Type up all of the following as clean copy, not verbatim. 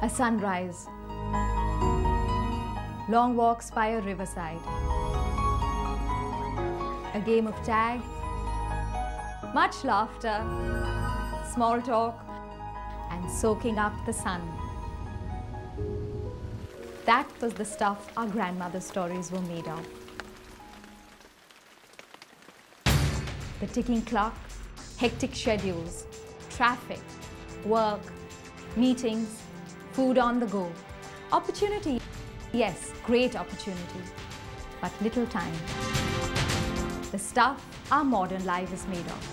A sunrise, long walks by a riverside, a game of tag, much laughter, small talk, and soaking up the sun. That was the stuff our grandmother's stories were made of. The ticking clock, hectic schedules, traffic, work, meetings, food on the go. Opportunity, yes, great opportunity, but little time. The stuff our modern life is made of.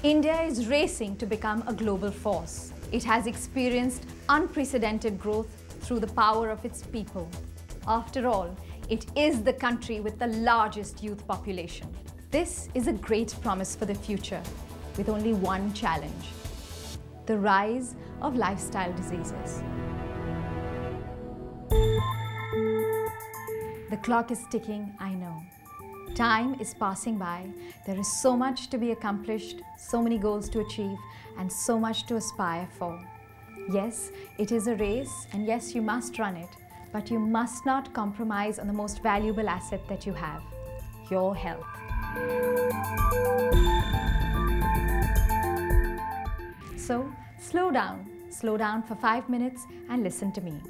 India is racing to become a global force. It has experienced unprecedented growth through the power of its people. After all, it is the country with the largest youth population. This is a great promise for the future, with only one challenge: the rise of lifestyle diseases. The clock is ticking, I know. Time is passing by. There is so much to be accomplished, so many goals to achieve, and so much to aspire for. Yes, it is a race, and yes, you must run it, but you must not compromise on the most valuable asset that you have: your health. So, slow down for 5 minutes and listen to me.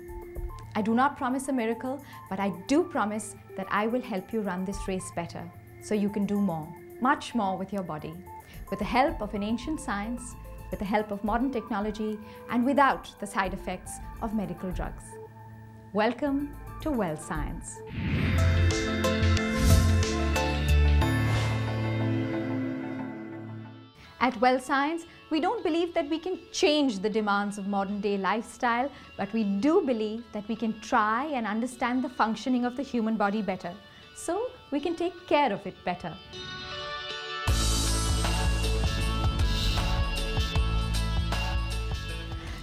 I do not promise a miracle, but I do promise that I will help you run this race better, so you can do more, much more with your body, with the help of an ancient science, with the help of modern technology, and without the side effects of medical drugs. Welcome to Wellscience. At Wellscience, we don't believe that we can change the demands of modern-day lifestyle, but we do believe that we can try and understand the functioning of the human body better, so we can take care of it better.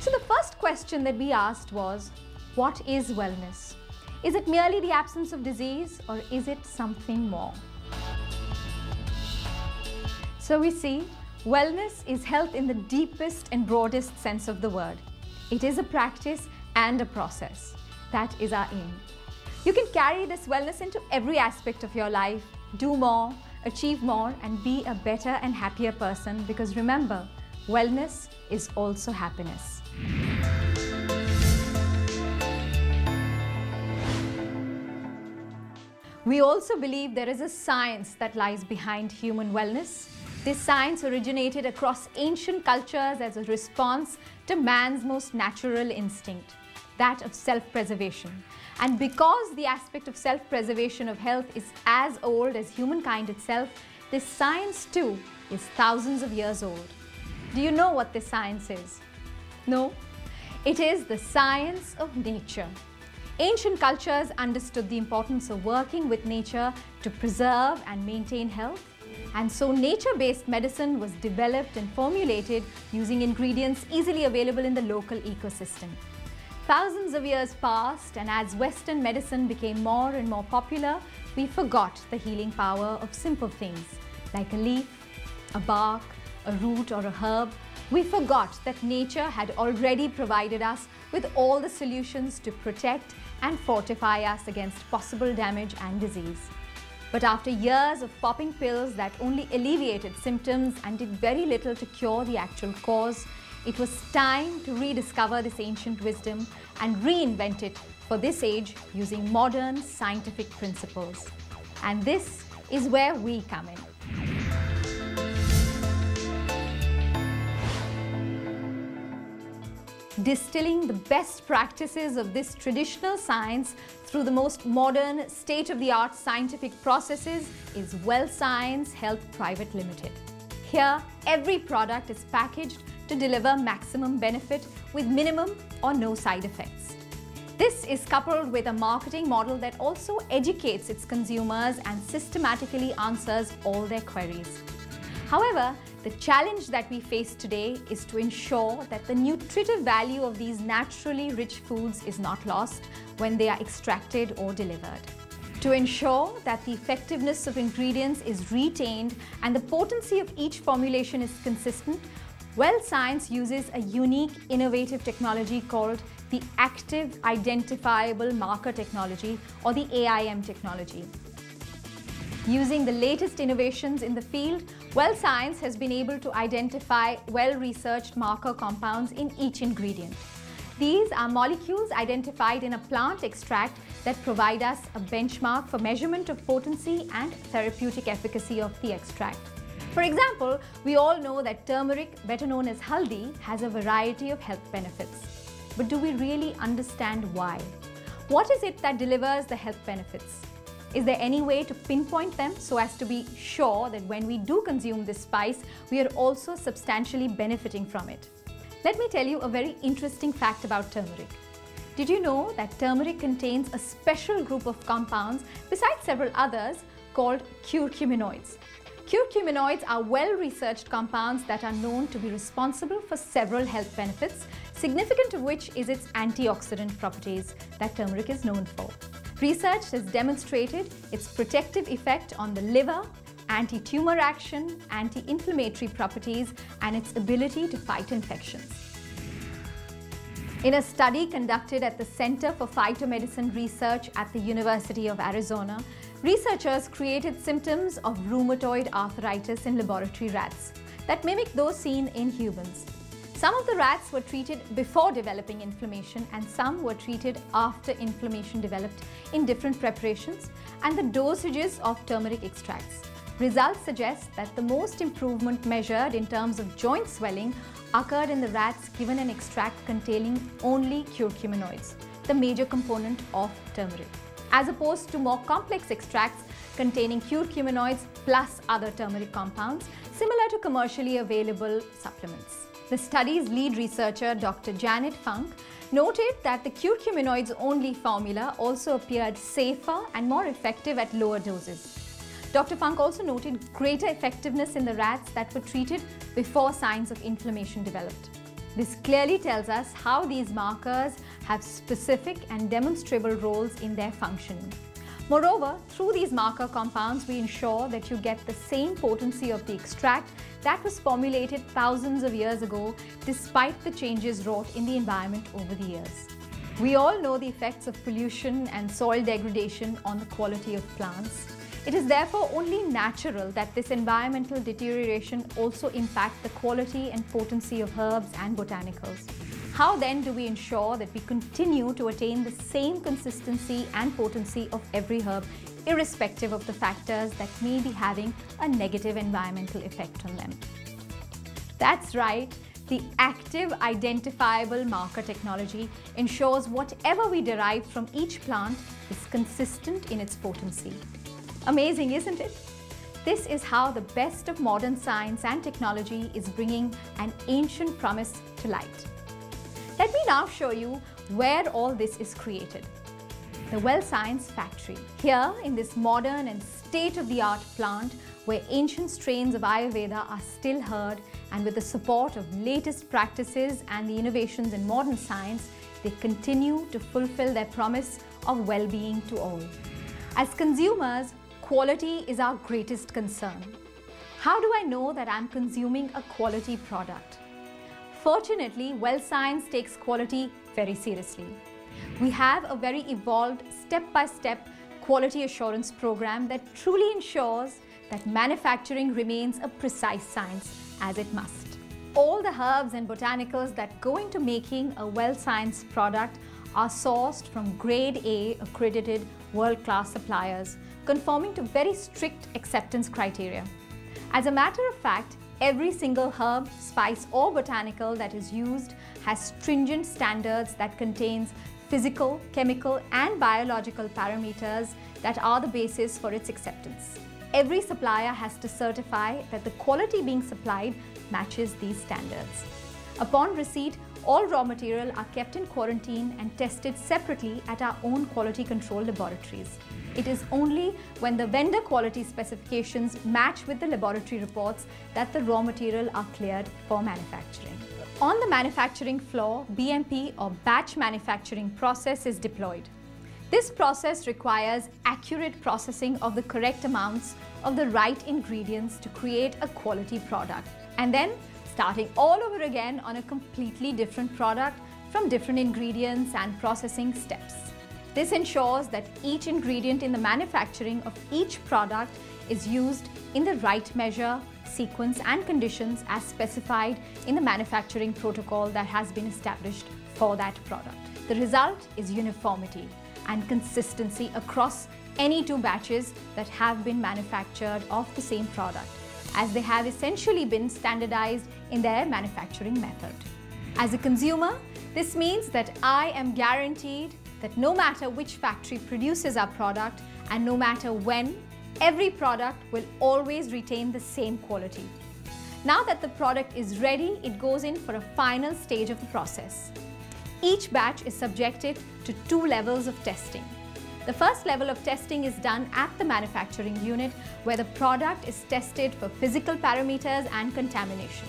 So the first question that we asked was, what is wellness? Is it merely the absence of disease, or is it something more? So we see, wellness is health in the deepest and broadest sense of the word. It is a practice and a process. That is our aim. You can carry this wellness into every aspect of your life, do more, achieve more, and be a better and happier person, because remember, wellness is also happiness. We also believe there is a science that lies behind human wellness. This science originated across ancient cultures as a response to man's most natural instinct, that of self-preservation. And because the aspect of self-preservation of health is as old as humankind itself, this science too is thousands of years old. Do you know what this science is? No? It is the science of nature. Ancient cultures understood the importance of working with nature to preserve and maintain health. And so nature-based medicine was developed and formulated using ingredients easily available in the local ecosystem. Thousands of years passed, and as Western medicine became more and more popular, we forgot the healing power of simple things like a leaf, a bark, a root, or a herb. We forgot that nature had already provided us with all the solutions to protect and fortify us against possible damage and disease. But after years of popping pills that only alleviated symptoms and did very little to cure the actual cause, it was time to rediscover this ancient wisdom and reinvent it for this age using modern scientific principles. And this is where we come in. Distilling the best practices of this traditional science through the most modern, state-of-the-art scientific processes is Wellscience Health Private Limited. Here, every product is packaged to deliver maximum benefit with minimum or no side effects. This is coupled with a marketing model that also educates its consumers and systematically answers all their queries. However, the challenge that we face today is to ensure that the nutritive value of these naturally rich foods is not lost when they are extracted or delivered. To ensure that the effectiveness of ingredients is retained and the potency of each formulation is consistent, Wellscience uses a unique, innovative technology called the Active Identifiable Marker Technology, or the AIM technology. Using the latest innovations in the field, Wellscience has been able to identify well-researched marker compounds in each ingredient. These are molecules identified in a plant extract that provide us a benchmark for measurement of potency and therapeutic efficacy of the extract. For example, we all know that turmeric, better known as haldi, has a variety of health benefits. But do we really understand why? What is it that delivers the health benefits? Is there any way to pinpoint them so as to be sure that when we do consume this spice, we are also substantially benefiting from it? Let me tell you a very interesting fact about turmeric. Did you know that turmeric contains a special group of compounds besides several others called curcuminoids? Curcuminoids are well-researched compounds that are known to be responsible for several health benefits, significant of which is its antioxidant properties that turmeric is known for. Research has demonstrated its protective effect on the liver, anti-tumor action, anti-inflammatory properties, and its ability to fight infections. In a study conducted at the Center for Phytomedicine Research at the University of Arizona, researchers created symptoms of rheumatoid arthritis in laboratory rats that mimic those seen in humans. Some of the rats were treated before developing inflammation and some were treated after inflammation developed in different preparations and the dosages of turmeric extracts. Results suggest that the most improvement measured in terms of joint swelling occurred in the rats given an extract containing only curcuminoids, the major component of turmeric, as opposed to more complex extracts containing curcuminoids plus other turmeric compounds, similar to commercially available supplements. The study's lead researcher, Dr. Janet Funk, noted that the curcuminoids-only formula also appeared safer and more effective at lower doses. Dr. Funk also noted greater effectiveness in the rats that were treated before signs of inflammation developed. This clearly tells us how these markers have specific and demonstrable roles in their functioning. Moreover, through these marker compounds, we ensure that you get the same potency of the extract that was formulated thousands of years ago, despite the changes wrought in the environment over the years. We all know the effects of pollution and soil degradation on the quality of plants. It is therefore only natural that this environmental deterioration also impact the quality and potency of herbs and botanicals. How then do we ensure that we continue to attain the same consistency and potency of every herb, irrespective of the factors that may be having a negative environmental effect on them? That's right, the Active Identifiable Marker Technology ensures whatever we derive from each plant is consistent in its potency. Amazing, isn't it? This is how the best of modern science and technology is bringing an ancient promise to light. Let me now show you where all this is created. The Wellscience factory. Here in this modern and state-of-the-art plant where ancient strains of Ayurveda are still heard, and with the support of latest practices and the innovations in modern science, they continue to fulfill their promise of well-being to all. As consumers, quality is our greatest concern. How do I know that I'm consuming a quality product? Fortunately, Wellscience takes quality very seriously. We have a very evolved step-by-step quality assurance program that truly ensures that manufacturing remains a precise science, as it must. All the herbs and botanicals that go into making a Wellscience product are sourced from Grade A accredited world-class suppliers, conforming to very strict acceptance criteria. As a matter of fact, every single herb, spice or botanical that is used has stringent standards that contains physical, chemical and biological parameters that are the basis for its acceptance. Every supplier has to certify that the quality being supplied matches these standards. Upon receipt, all raw material are kept in quarantine and tested separately at our own quality control laboratories. It is only when the vendor quality specifications match with the laboratory reports that the raw material are cleared for manufacturing. On the manufacturing floor, BMP or batch manufacturing process is deployed. This process requires accurate processing of the correct amounts of the right ingredients to create a quality product, and then starting all over again on a completely different product from different ingredients and processing steps. This ensures that each ingredient in the manufacturing of each product is used in the right measure, sequence and conditions as specified in the manufacturing protocol that has been established for that product. The result is uniformity and consistency across any two batches that have been manufactured of the same product, as they have essentially been standardized in their manufacturing method. As a consumer, this means that I am guaranteed that no matter which factory produces our product and no matter when, every product will always retain the same quality. Now that the product is ready, it goes in for a final stage of the process. Each batch is subjected to 2 levels of testing. The first level of testing is done at the manufacturing unit, where the product is tested for physical parameters and contamination.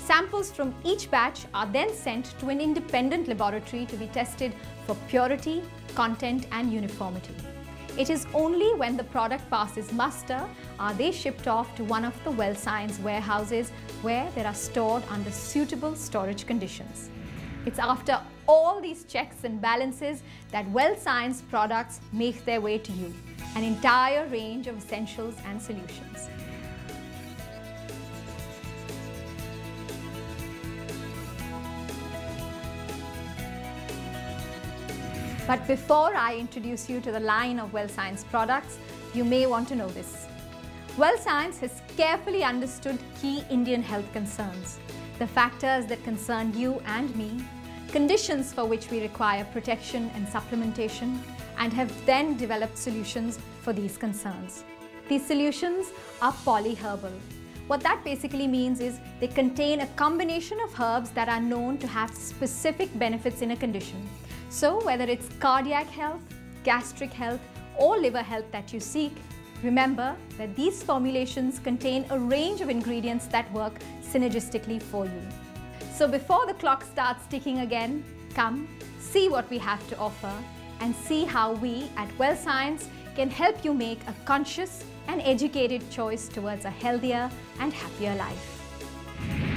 Samples from each batch are then sent to an independent laboratory to be tested for purity, content and uniformity. It is only when the product passes muster are they shipped off to one of the Wellscience warehouses, where they are stored under suitable storage conditions. It's after all these checks and balances that Wellscience products make their way to you, an entire range of essentials and solutions. But before I introduce you to the line of Wellscience products, you may want to know this. Wellscience has carefully understood key Indian health concerns, the factors that concern you and me, conditions for which we require protection and supplementation, and have then developed solutions for these concerns. These solutions are polyherbal. What that basically means is they contain a combination of herbs that are known to have specific benefits in a condition. So whether it's cardiac health, gastric health, or liver health that you seek, remember that these formulations contain a range of ingredients that work synergistically for you. So before the clock starts ticking again, come, see what we have to offer and see how we at Wellscience can help you make a conscious and educated choice towards a healthier and happier life.